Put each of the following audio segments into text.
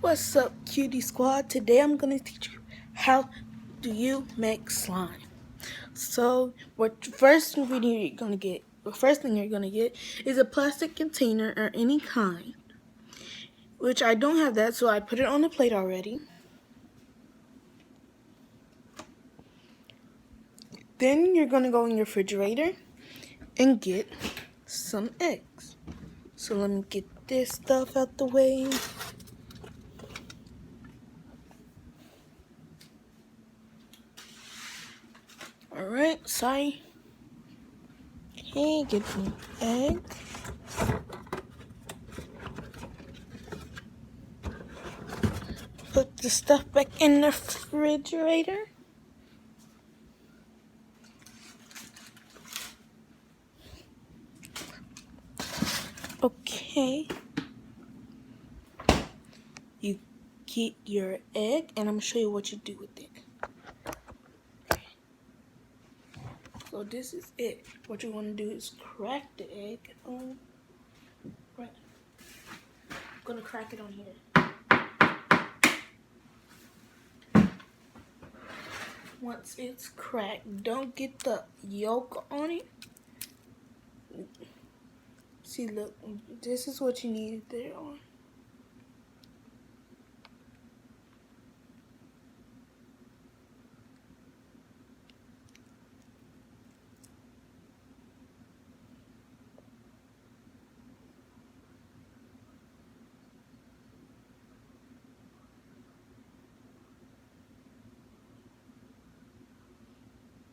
What's up, cutie squad? Today I'm going to teach you how do you make slime. So, the first thing you're going to get is a plastic container or any kind, which I don't have that, so I put it on the plate already. Then you're going to go in your refrigerator and get some eggs. So let me get this stuff out the way. Alright, sorry. Okay, get the egg. Put the stuff back in the refrigerator. Okay. You get your egg, and I'm going to show you what you do with it. Okay. So this is it. What you want to do is crack the egg on. Right. I'm going to crack it on here. Once it's cracked, don't get the yolk on it. See, look, this is what you need there on.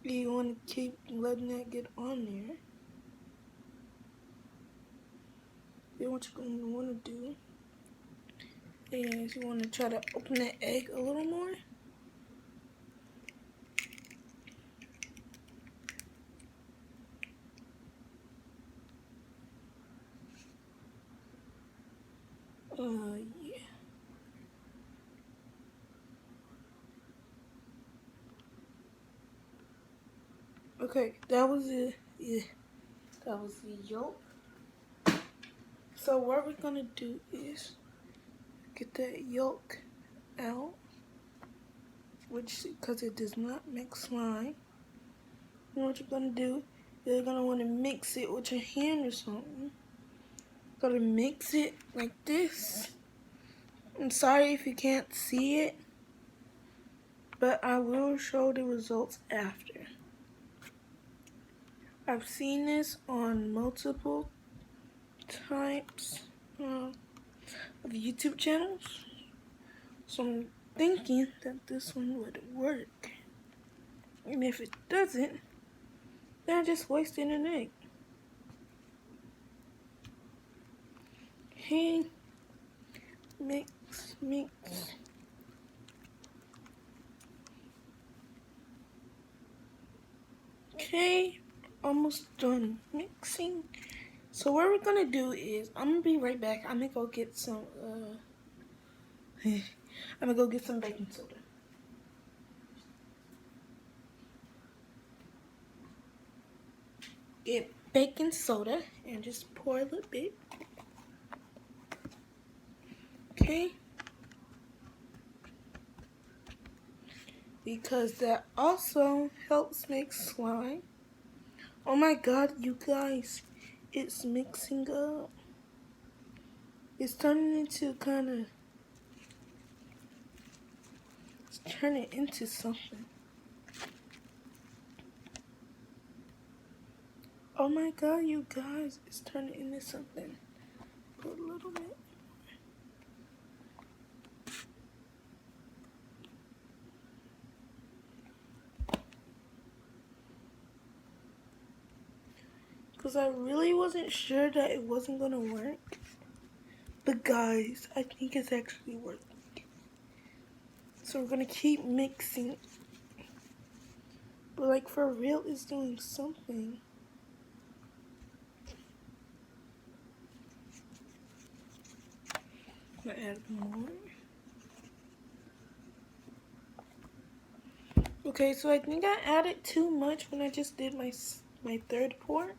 You want to keep letting that get on there. Then what you're going to want to do is you want to try to open that egg a little more. Yeah. Okay, that was it. Yeah, that was the yolk. So what we're gonna do is get that yolk out, which because it does not make slime. And what you're gonna do, you're gonna want to mix it with your hand or something. Gotta mix it like this. I'm sorry if you can't see it, but I will show the results after. I've seen this on multiple types of YouTube channels, so I'm thinking that this one would work. And if it doesn't, then I just wasted an egg. Okay, mix. Okay, almost done mixing. So what we're gonna do is, I'm gonna be right back. I'm gonna go get some, I'm gonna go get some baking soda. Get baking soda and just pour a little bit. Okay. Because that also helps make slime. Oh my god, you guys, it's mixing up. It's turning into it's turning into something. Oh my god, you guys, it's turning into something. Put a little bit. Because I really wasn't sure that it wasn't going to work. But guys, I think it's actually working. So we're going to keep mixing. But like for real, it's doing something. I'm gonna add more. Okay, so I think I added too much when I just did my third pour.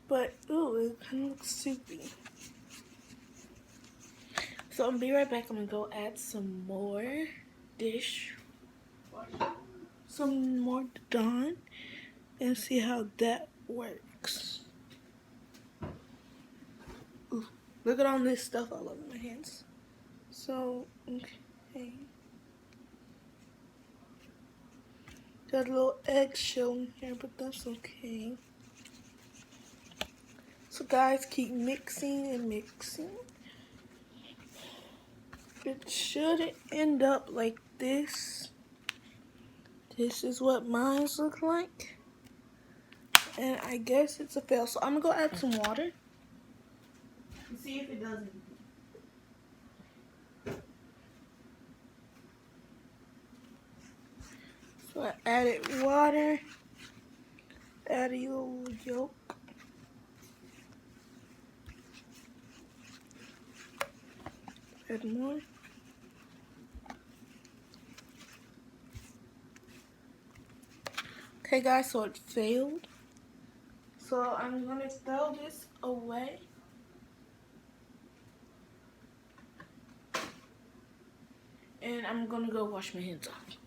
But ooh, it kind of looks soupy. So I'll be right back. I'm gonna go add some more some more Dawn, and see how that works. Ooh, look at all this stuff all over my hands. So, okay. Got a little eggshell in here, but that's okay. So guys, keep mixing and mixing. It should end up like this. This is what mine look like. And I guess it's a fail. So I'm gonna go add some water and see if it does anything. So I added water, add a little yolk. Add more. Okay guys, so it failed. So I'm gonna throw this away. And I'm gonna go wash my hands off.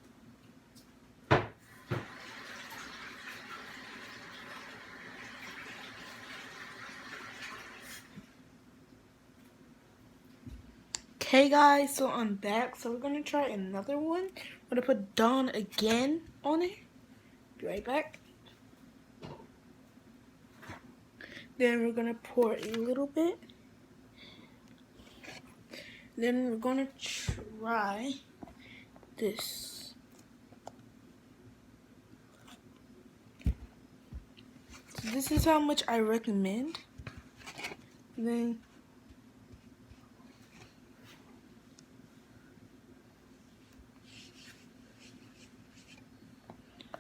Okay guys, so I'm back. So we're gonna try another one. I'm gonna put Dawn again on it. Be right back. Then we're gonna pour a little bit. Then we're gonna try this. So this is how much I recommend. Then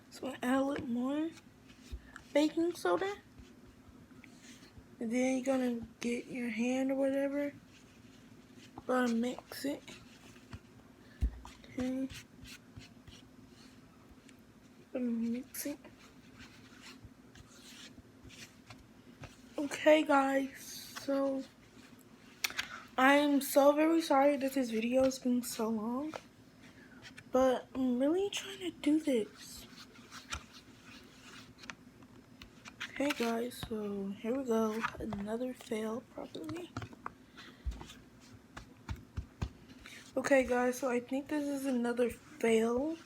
so add a little more baking soda. And then you're gonna get your hand or whatever. Gonna mix it. Okay. Gonna mix it. Okay guys, so I'm so very sorry that this video has been so long, but I'm really trying to do this. Okay guys, so here we go, another fail probably. Okay guys, so I think this is another fail,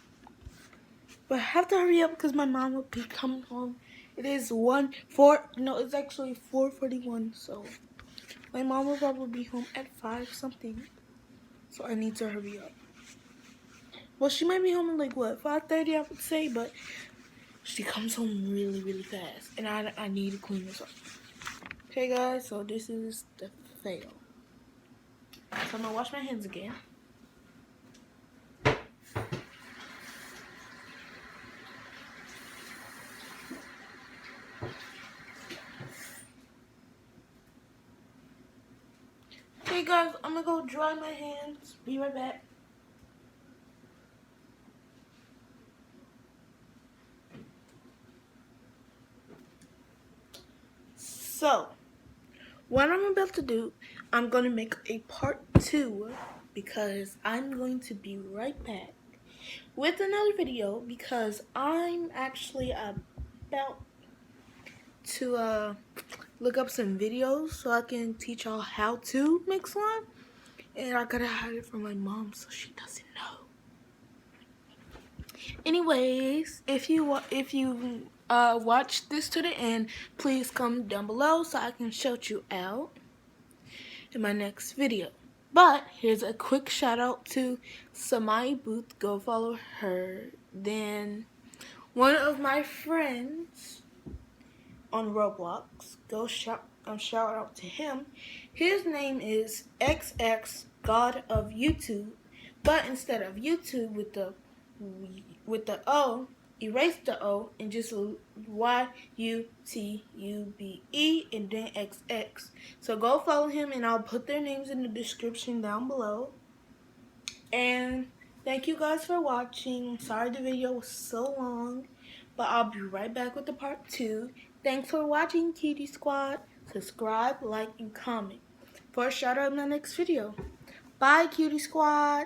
but I have to hurry up because my mom will be coming home. It is it's actually 4:41, so my mom will probably be home at 5 something, so I need to hurry up. Well, she might be home at like what, 5:30 I would say, but she comes home really, really fast, and I need to clean this up. Okay guys, so this is the fail. So I'm gonna wash my hands again. Okay guys, I'm gonna go dry my hands. Be right back. So, what I'm about to do, I'm gonna make a part 2 because I'm going to be right back with another video because I'm actually about to look up some videos so I can teach y'all how to make slime, and I gotta hide it from my mom so she doesn't know. Anyways, if you watch this to the end, please comment down below so I can shout you out in my next video. But here's a quick shout out to Sumayah Booth. Go follow her. Then one of my friends on Roblox, go shout out to him. His name is XxgodofYouTube, but instead of YouTube with the O, erase the O and just YUTUBE and then XX. So go follow him, and I'll put their names in the description down below. And thank you guys for watching. Sorry the video was so long, but I'll be right back with the part 2. Thanks for watching, Cutie Squad. Subscribe, like, and comment for a shout out in my next video. Bye, cutie squad.